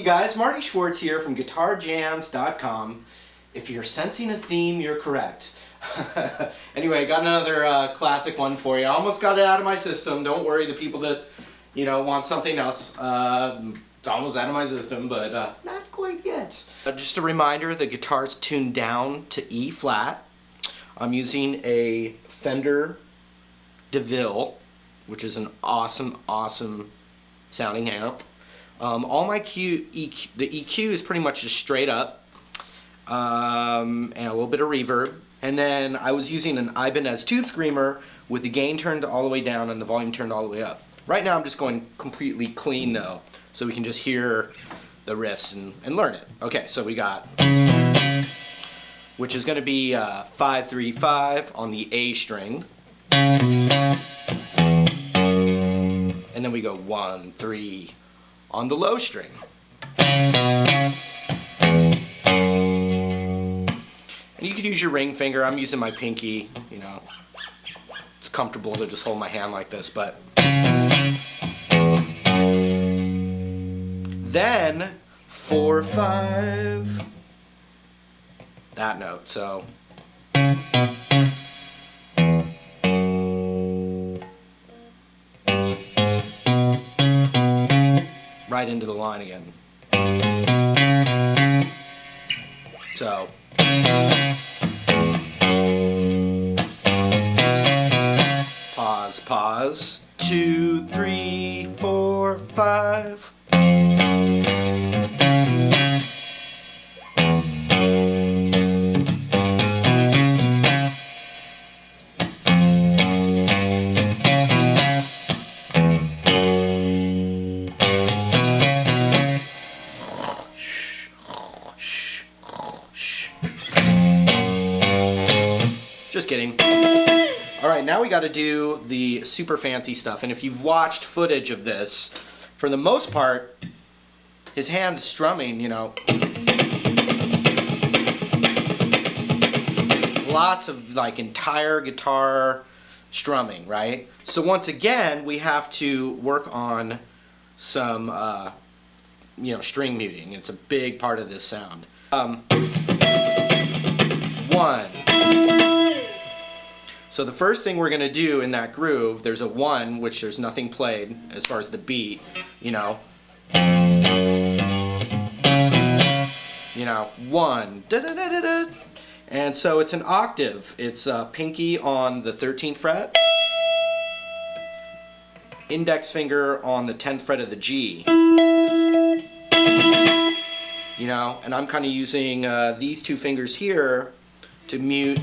you guys? Marty Schwartz here from Guitarjamz.com. If you're sensing a theme, you're correct. Anyway, got another classic one for you. I almost got it out of my system. Don't worry, the people that, want something else. It's almost out of my system, but not quite yet. Just a reminder, the guitar's tuned down to E flat. I'm using a Fender DeVille, which is an awesome sounding amp. All my the EQ is pretty much just straight up, and a little bit of reverb. And then I was using an Ibanez Tube Screamer with the gain turned all the way down and the volume turned all the way up. Right now I'm just going completely clean though, so we can just hear the riffs and learn it. Okay, so we got, which is going to be 5-3-5 on the A string. And then we go 1-3 on the low string. And you could use your ring finger. I'm using my pinky, It's comfortable to just hold my hand like this, but then 4-5, that note, so right into the line again. So pause, 2, 3, 4, 5. Just kidding. Alright, now we got to do the super fancy stuff. And if you've watched footage of this, for the most part, his hand's strumming, lots of entire guitar strumming, right? So once again, we have to work on some, string muting. It's a big part of this sound. 1. So the first thing we're going to do in that groove, there's a 1, which there's nothing played as far as the beat, 1, da-da-da-da-da. And so it's an octave. It's pinky on the 13th fret, index finger on the 10th fret of the G, and I'm kind of using these two fingers here to mute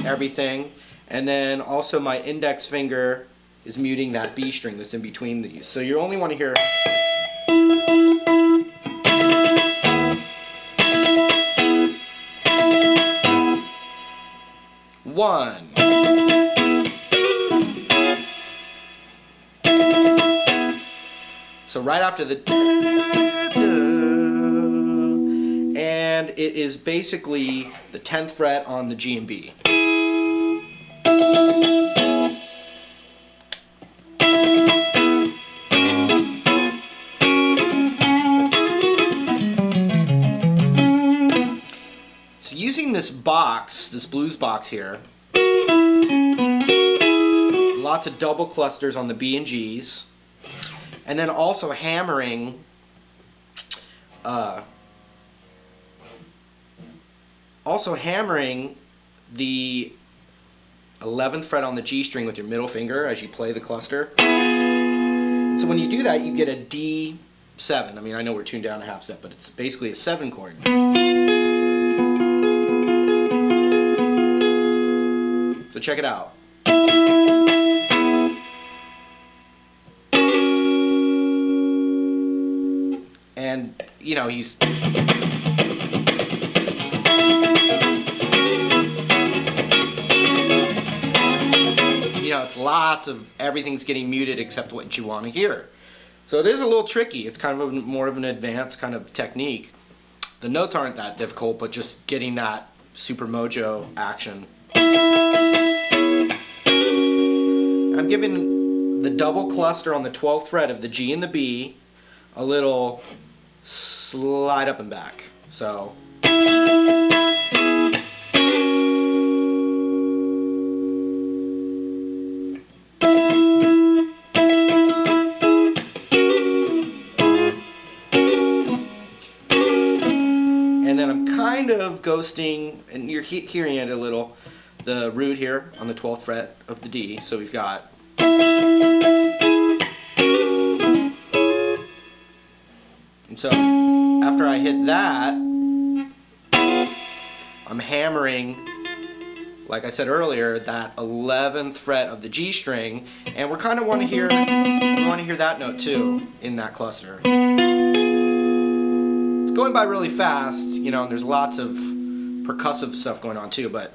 everything, and then also my index finger is muting that B string that's in between these. So you only want to hear 1. So right after the and it is basically the 10th fret on the G and B. So using this box, this blues box here, lots of double clusters on the B and Gs, and then also hammering the 11th fret on the G string with your middle finger as you play the cluster. So when you do that, you get a D7. I mean, I know we're tuned down a half step, but it's basically a 7 chord. So check it out. And, he's... it's lots of everything's getting muted except what you want to hear. So it is a little tricky. It's kind of more of an advanced kind of technique. The notes aren't that difficult, but just getting that super mojo action. I'm giving the double cluster on the 12th fret of the G and the B a little slide up and back. So. And then I'm kind of ghosting, and you're hearing it a little, the root here on the 12th fret of the D. So we've got. And so after I hit that, I'm hammering, like I said earlier, that 11th fret of the G string, and we kind of want to hear that note too in that cluster. It's going by really fast, you know, and there's lots of percussive stuff going on too, but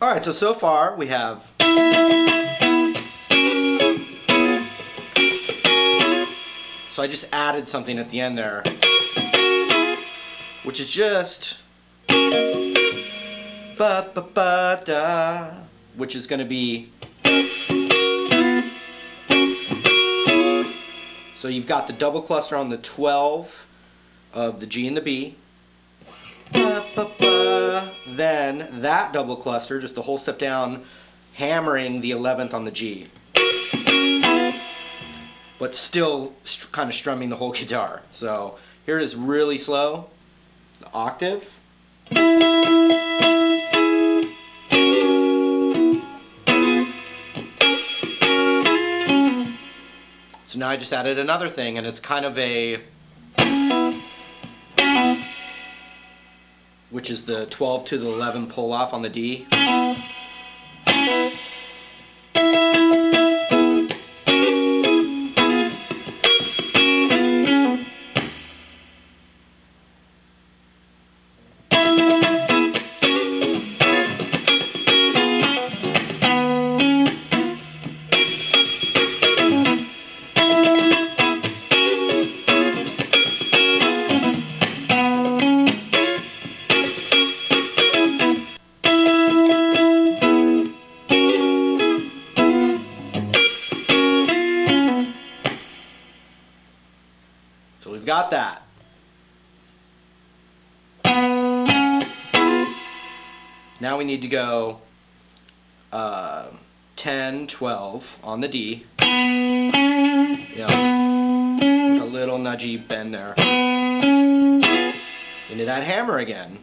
alright, so far we have so I just added something at the end there, which is just ba ba ba da, which is going to be, so you've got the double cluster on the 12 of the G and the B, ba ba ba, then that double cluster, just the whole step down, hammering the 11th on the G, but still kind of strumming the whole guitar. So here it is really slow, the octave. So now I just added another thing, and it's kind of a, which is the 12 to the 11 pull off on the D. So we've got that. Now we need to go 10, 12 on the D. You know, with a little nudgy bend there. Into that hammer again.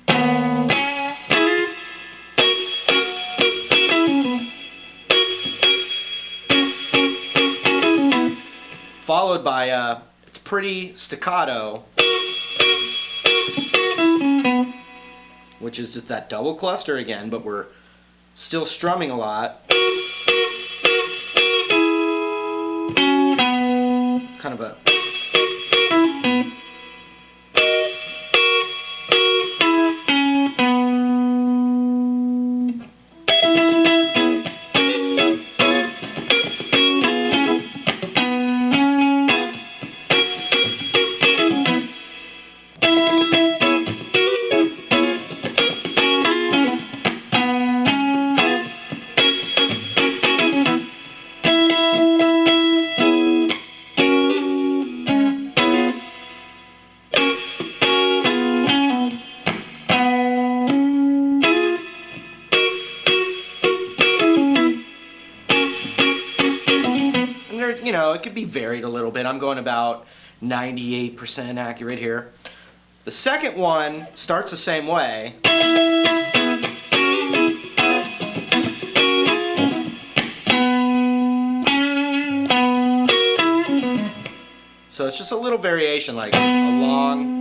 Followed by it's pretty staccato, which is just that double cluster again, but we're still strumming a lot. Kind of a you know, it could be varied a little bit. I'm going about 98% accurate here. The second one starts the same way. So it's just a little variation, like a long.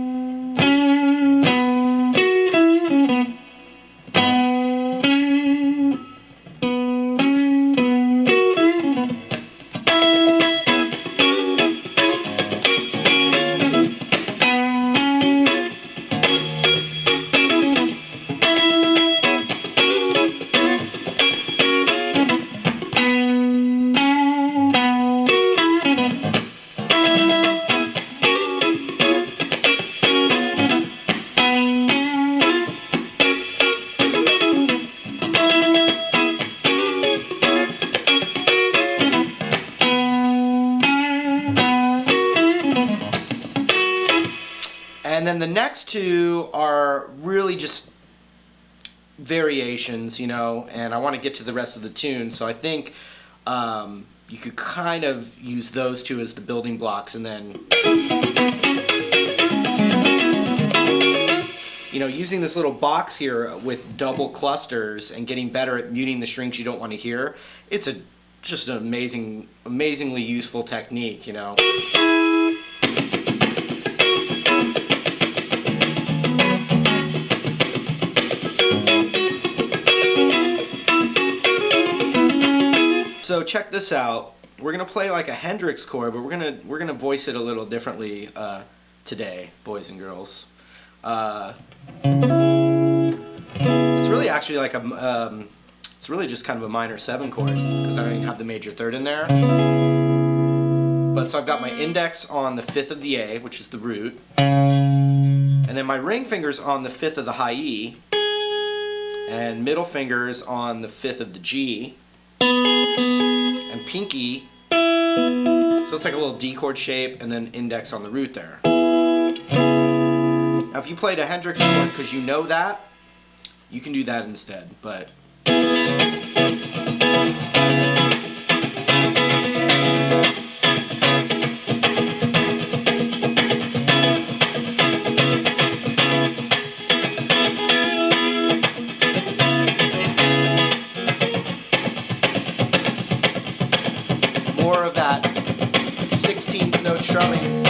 the next two are really just variations, you know, and I want to get to the rest of the tune, so I think you could kind of use those two as the building blocks, and then, you know, using this little box here with double clusters and getting better at muting the strings you don't want to hear, it's just an amazingly useful technique, you know. So check this out. We're gonna play like a Hendrix chord, but we're gonna voice it a little differently today, boys and girls. It's really actually like it's really just kind of a minor 7 chord because I don't even have the major third in there. But so I've got my index on the 5th of the A, which is the root, and then my ring finger's on the 5th of the high E, and middle finger's on the 5th of the G, and pinky, so it's like a little D chord shape, and then index on the root there. Now if you played a Hendrix chord because you know that, you can do that instead, but more of that 16th note strumming.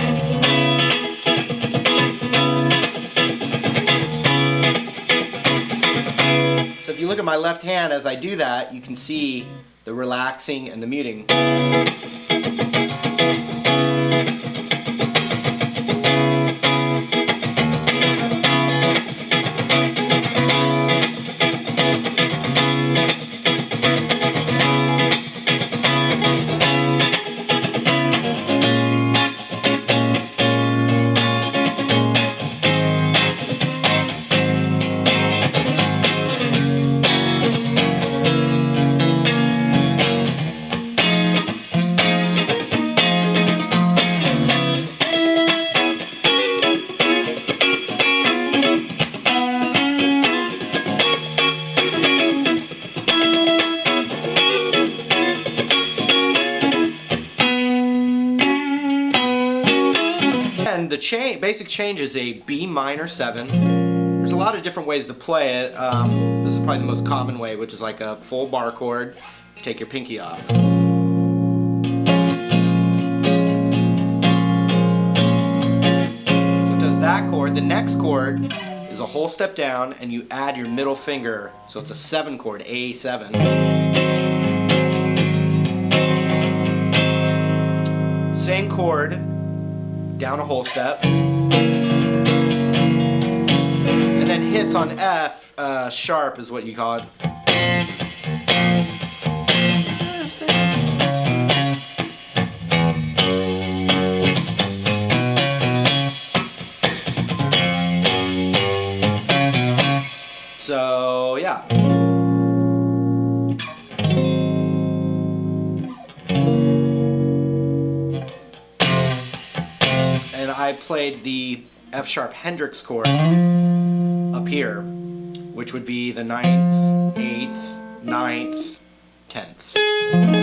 So if you look at my left hand as I do that, you can see the relaxing and the muting. And the basic change is a B minor 7. There's a lot of different ways to play it. This is probably the most common way, which is like a full bar chord. You take your pinky off. So it does that chord. The next chord is a whole step down, and you add your middle finger. So it's a 7 chord, A7. Same chord, down a whole step, and then hits on F sharp is what you call it. So yeah. And I played the F sharp Hendrix chord up here, which would be the 9th, 8th, 9th, 10th.